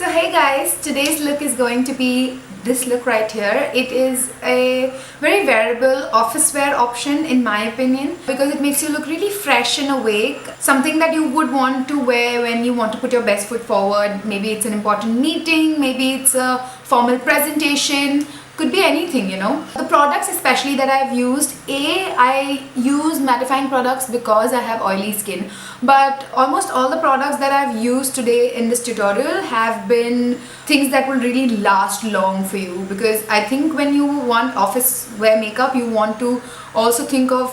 So hey guys, today's look is going to be this look right here. It is a very wearable office wear option in my opinion because it makes you look really fresh and awake. Something that you would want to wear when you want to put your best foot forward. Maybe it's an important meeting, maybe it's a formal presentation. Could be anything, you know. The products especially that I've used, I use mattifying products because I have oily skin, but almost all the products that I've used today in this tutorial have been things that will really last long for you, because I think when you want office wear makeup, you want to also think of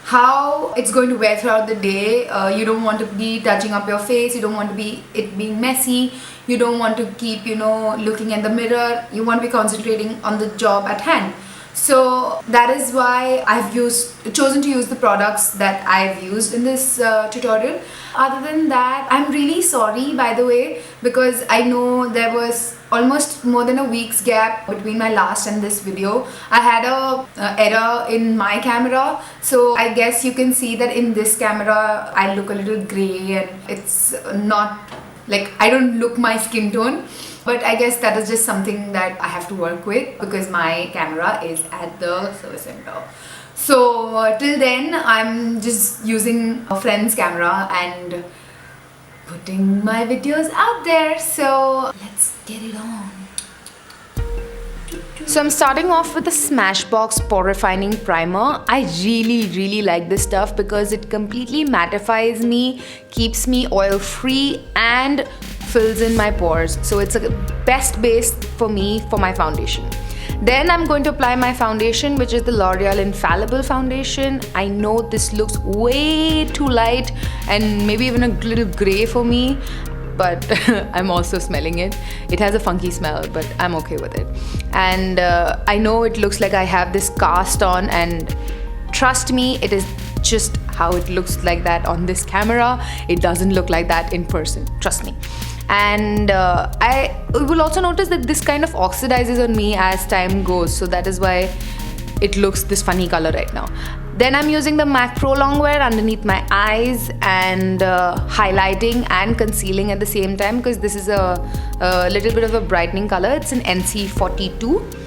how it's going to wear throughout the day. You don't want to be touching up your face, you don't want to be it being messy, you don't want to keep, you know, looking at the mirror, you want to be concentrating on the job at hand. So that is why I've chosen to use the products that I've used in this tutorial. Other than that, I'm really sorry, by the way, because I know there was almost more than a week's gap between my last and this video. I had a error in my camera, so I guess you can see that in this camera I look a little grey and it's not like I don't look my skin tone. But I guess that is just something that I have to work with because my camera is at the service center. So till then, I'm just using a friend's camera and putting my videos out there. So let's get it on. So I'm starting off with the Smashbox Pore Refining Primer. I really like this stuff because it completely mattifies me, keeps me oil free and fills in my pores. So it's a best base for me for my foundation. Then I'm going to apply my foundation, which is the L'Oreal Infallible Foundation. I know this looks way too light and maybe even a little grey for me, but I'm also smelling it. It has a funky smell, but I'm okay with it. And I know it looks like I have this cast on, and trust me, it is just how it looks like that on this camera. It doesn't look like that in person, trust me. And I will also notice that this kind of oxidizes on me as time goes, so that is why it looks this funny color right now. Then I'm using the MAC Pro Longwear underneath my eyes and highlighting and concealing at the same time because this is a little bit of a brightening color. It's an NC42.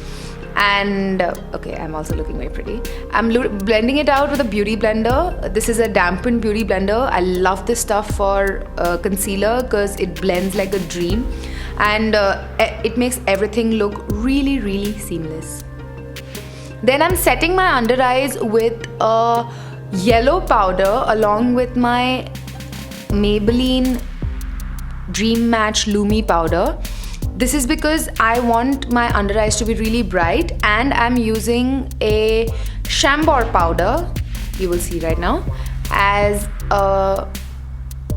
And okay, I'm also looking very pretty. I'm blending it out with a beauty blender. This is a dampened beauty blender. I love this stuff for concealer because it blends like a dream, and it makes everything look really seamless. Then I'm setting my under eyes with a yellow powder along with my Maybelline Dream Match Lumi powder. This is because I want my under eyes to be really bright, and I'm using a Chambord powder, you will see right now, as a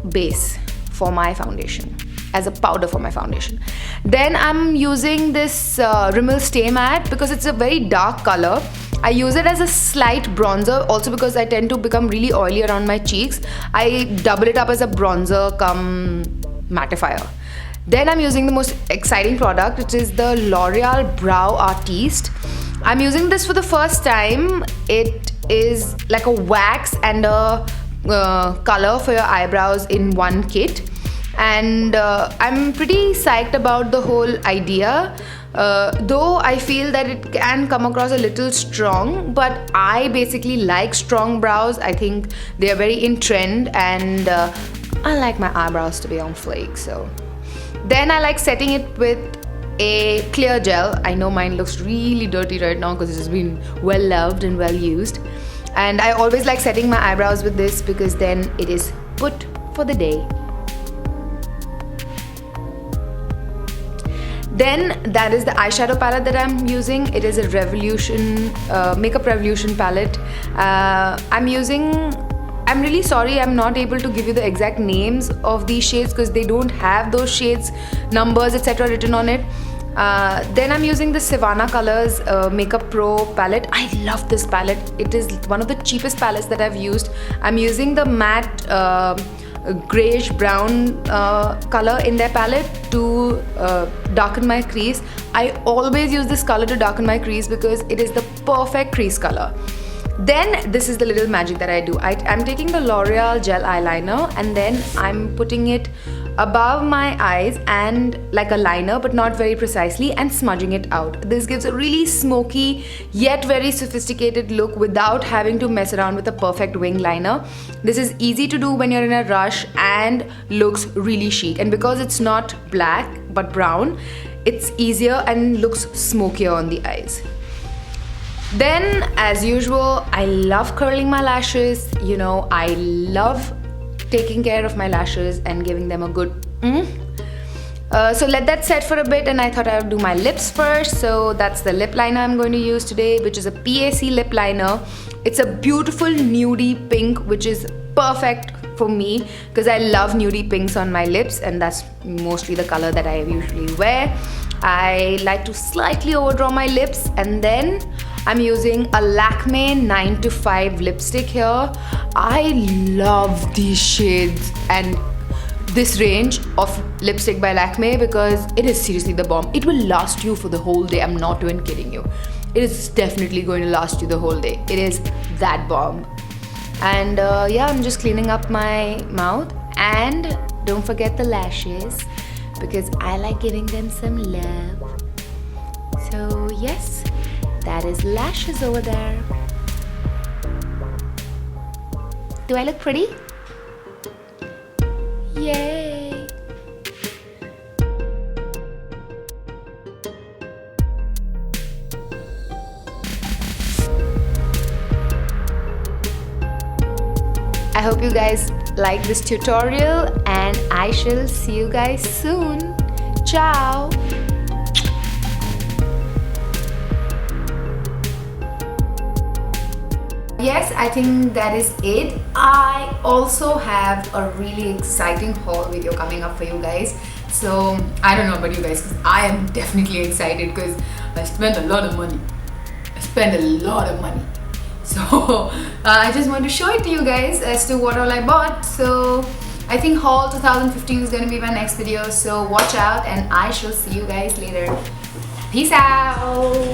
base for my foundation, as a powder for my foundation. Then I'm using this Rimmel Stay Matte because it's a very dark color. I use it as a slight bronzer also because I tend to become really oily around my cheeks. I double it up as a bronzer come mattifier. Then I'm using the most exciting product, which is the L'Oreal Brow Artiste. I'm using this for the first time. It is like a wax and a color for your eyebrows in one kit. And I'm pretty psyched about the whole idea. Though I feel that it can come across a little strong, but I basically like strong brows. I think they are very in trend, and I like my eyebrows to be on flake. So then I like setting it with a clear gel. I know mine looks really dirty right now because it has been well loved and well used. And I always like setting my eyebrows with this because then it is put for the day. Then that is the eyeshadow palette that I'm using. It is a Revolution, Makeup Revolution palette. I'm really sorry I'm not able to give you the exact names of these shades because they don't have those shades, numbers, etc. written on it. Then I'm using the Savannah Colors Makeup Pro palette. I love this palette. It is one of the cheapest palettes that I've used. I'm using the matte grayish brown color in their palette to darken my crease. I always use this color to darken my crease because it is the perfect crease color. Then this is the little magic that I do. I'm taking the L'Oreal gel eyeliner and then I'm putting it above my eyes and like a liner, but not very precisely, and smudging it out. This gives a really smoky yet very sophisticated look without having to mess around with a perfect wing liner. This is easy to do when you're in a rush and looks really chic. And because it's not black but brown, it's easier and looks smokier on the eyes. Then, as usual, I love curling my lashes. You know, I love taking care of my lashes and giving them a good so let that set for a bit, and I thought I would do my lips first. So that's the lip liner I'm going to use today, which is a PAC lip liner. It's a beautiful nudie pink, which is perfect for me because I love nudie pinks on my lips, and that's mostly the color that I usually wear. I like to slightly overdraw my lips, and then I'm using a Lakme 9 to 5 lipstick here. I love these shades and this range of lipstick by Lakme because it is seriously the bomb. It will last you for the whole day. I'm not even kidding you. It is definitely going to last you the whole day. It is that bomb. And yeah, I'm just cleaning up my mouth. And don't forget the lashes because I like giving them some love. So yes, that is lashes over there. Do I look pretty? Yay! I hope you guys like this tutorial, and I shall see you guys soon. Ciao! Yes, I think that is it. I also have a really exciting haul video coming up for you guys. So I don't know about you guys, because I am definitely excited because I spent a lot of money. So I just want to show it to you guys as to what all I bought. So I think haul 2015 is going to be my next video. So watch out, and I shall see you guys later. Peace out.